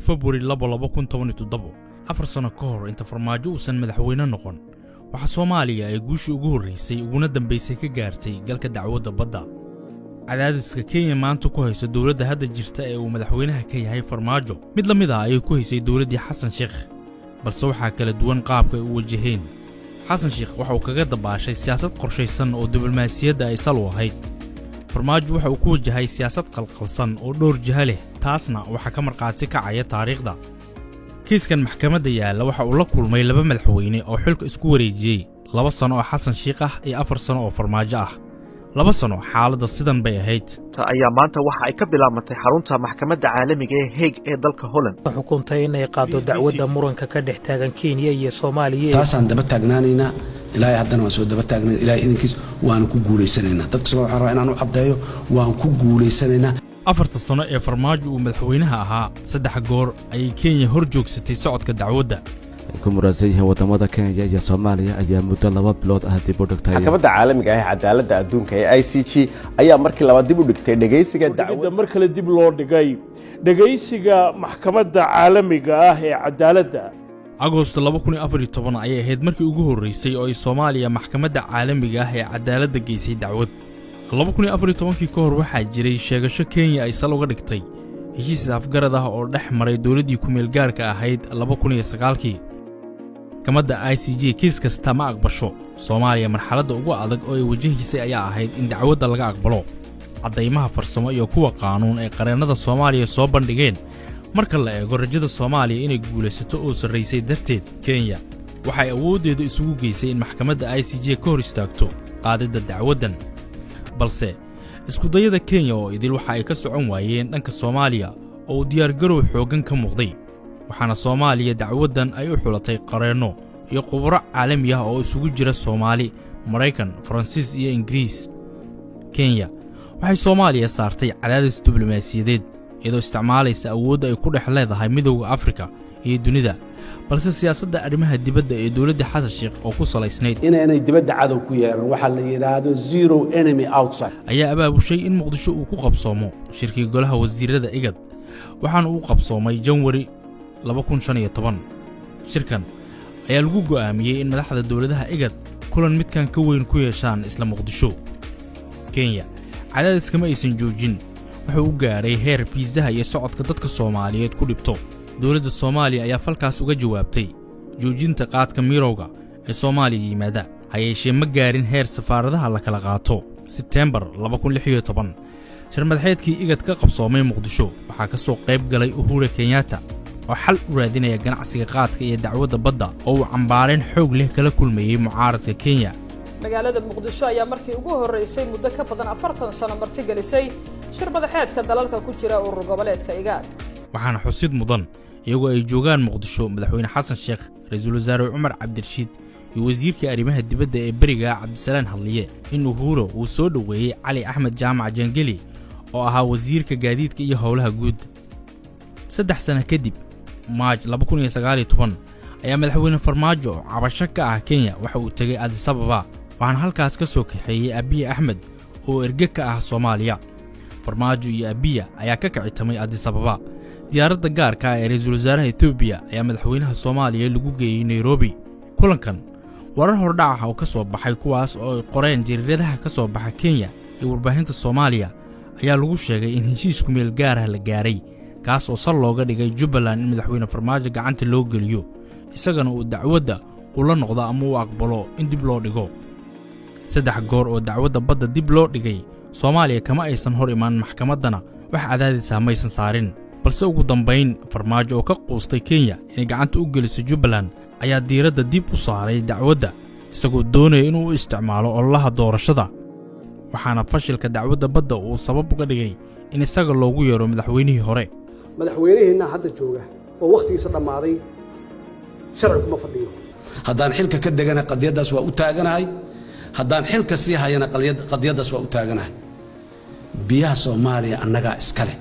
February 2017 afar sano ka hor inta farmaajo uusan madaxweyne noqon waxa Soomaaliya ay guushi ugu horeysay uguna dambeysay ka gaartay galka dacwadda badda cadaadiska Kenya maanta ku hayso dawladda hadda jirta ee uu madaxweynaha ka yahay farmaajo mid la mid ah ay ku haysay dawladdii Xasan Sheekh balse waxa kala duwan qaabka ay u wajaheen Xasan Sheekh waxa uu kaga dabaashay siyaasad qorshaysan oo diblomaasiyadda ay sal u ahayd farmaajo waxa uu ku wajahay siyaasad qalqalsan oo dhowr jiha leh taasna waxa ka marqaati kacaya taariikhda kiiskan maxkamadda yaala waxa uu la kulmay laba madaxweyne oo xilka isku wareejiyay 2 sano oo Xasan Sheekh ah iyo 4 sano oo farmaajo ah 2 sano xaaladda sidan bay ahayd ayaa maanta waxa ay ka bilaabantay xarunta maxkamadda caalamiga ee Hague ee dalka Holland xukuntay inay qaado dacwadda muranka ka dhex taagan Kenya iyo Soomaaliya taasaan daba taagnaanayna ilaahay haddana waan soo daba taagnay ilaahay idinkiis waan ku guuleysanaynaa dadka sabab waxaan rabaa inaan u caddeeyo waan ku guuleysanaynaa 4 sano ee farmaajo uu madaxweynaha ahaa 3 goor ayay Kenya hor joogsatay socodka dacwadda كمراسيه wadamada Kenya iyo Soomaaliya ayaa muddo 2 bilood ah dib u dhigtay maxkamadda caalamiga ah cadaaladda adduunka ee ICJ ayaa markii labaad dib u dhigtay dhageysiga dacwadda mar kale dib loo dhigay dhageysiga maxkamadda caalamiga ah ee cadaaladda Agosto 2014 ayay ahayd markii ugu horeysay oo ay Soomaaliya maxkamadda caalamiga ah ee cadaaladda geysay dacwad 2014 ka hor waxaa jiray sheegasho Kenya ay sal uga dhigtay heshiis afgarad ah oo dhex maray dawladdii ku meel gaarka ahayd 2009 كمادة ICJ كيس كستا ما أقبشو Soomaaliya marxaladda ugu adag oo ay wajahaysay ayaa ahayd in dacwadda laga aqbalo cadeymaha farsamo iyo kuwa qaanuun ee qareennada Soomaaliya soo bandhigeen marka la eego rajada Soomaaliya inay guulaysato oo sareysay darteed Kenya waxay awoodeedu isugu geysay in maxkamadda ICJ ka hor istaagto qaadida dacwaddan balse isku dayada Kenya oo idil waxa ay ka socon waayeen dhanka Soomaaliya oo diyaar garow xoogan ka muuqday waxaana Soomaaliya dacwaddan ay u xulatay qareenno iyo khubaro caalami ah oo isugu jira Soomaali, Mareykan, Faransiis iyo Ingiriis. Kenya waxay Soomaaliya saartay cadaadis diblomaasiyadeed iyadoo isticmaalaysa awoodda ay ku dhex leedahay midowga Afrika iyo dunida balse siyaasadda arrimaha dibadda ee dawladda Xasan Sheekh oo ku salaysnayd inay dibadda cadow ku yeeran waxa la yiraahdo zero enemy outside ayaa abaabushay in Muqdisho uu ku qabsoomo shirkii golaha wasiirada IGAD waxaana uu qabsoomay January 2015 shirkan ayaa lagu go'aamiyay in madaxda dawladaha IGAD kulan midkan ka weyn ku yeeshaan isla Muqdisho Kenya cadaadiska ma aysan joojin wuxuu u gaaray heer fiisaha iyo socodka dadka Soomaaliyeed ku dhibto dawladda Soomaaliya ayaa falkaas uga jawaabtay joojinta qaadka mirowga ee Soomaaliya yimaada hayeeshee ma gaarin heer safaaradaha la kala qaato September 2016 shir madaxeedkii IGAD ka qabsoomay Muqdisho waxaa ka soo qayb galay Uhuru Kenyatta oo xal u raadinaya ganacsiga qaadka iyo dacwadda badda oo uu cambaareen xoog leh kala kulmayay mucaaradka Kenya magaalada Muqdisho ayaa markii ugu horeysay muddo ka badan 40 sano marti gelisay shir madaxeedka dalalka ku jira urur goboleedka IGAD waxaana xusid mudan iyagoo ay joogaan Muqdisho madaxweyne Xasan Sheekh ra'iisul wasaare Umar Cabdirashiid iyo wasiirka arrimaha dibadda ee bariga Cabdisalaan Hadliye in Uhuru uu soo dhaweeyay Cali Axmed Jaamac Jangeli oo ahaa wasiirka gaadiidka iyo howlaha guud 3 sano kadib March 2019 ayaa madaxweyne farmaajo cabasho ka ah Kenya waxa uu tagay Addis Ababa waxaan halkaas ka soo kaxeeyay Abiy Ahmed oo erge ka ah Soomaaliya farmaajo iyo Abiy ayaa ka kicitamay Addis Ababa diyaaradda gaarka ah ee ra'iisul wasaaraha Ethiopia ayaa madaxweynaha Soomaaliya lagu geeyay Nairobi kulankan warar hordhac ah oo ka soo baxay kuwaas oo ay qoreen jariiradaha ka soo baxa Kenya iyo warbaahinta Soomaaliya ayaa lagu sheegay in heshiisku meel gaar ah la gaaray kaas oo sal looga dhigay Jubbaland in madaxweyne farmaajo gacanta loo geliyo isagana uu dacwadda u la noqdo ama uu aqbalo in dib loo dhigo 3 goor oo dacwadda badda dib loo dhigay Soomaaliya kama aysan hor imaan maxkamaddana wax cadaadis ah ma aysan saarin balse ugu dambeyn farmaajo oo ka quustay Kenya inay gacanta u geliso Jubbaland ayaa diiradda dib u saaray dacwadda isagoo doonaya inuu u isticmaalo ololaha doorashada waxaana fashilka dacwadda badda uu sabab uga dhigay in isaga loogu yeero madaxweynihii hore madaxweynaheena hadda jooga oo waqtigiisa dhamaaday sharci kuma fadhiyo haddaan xilka ka degana qadiyadaas waa u taaganahay haddaan xilka sii hayana qadiyadaas waa u taaganahay biyaha Soomaaliya annaga iskale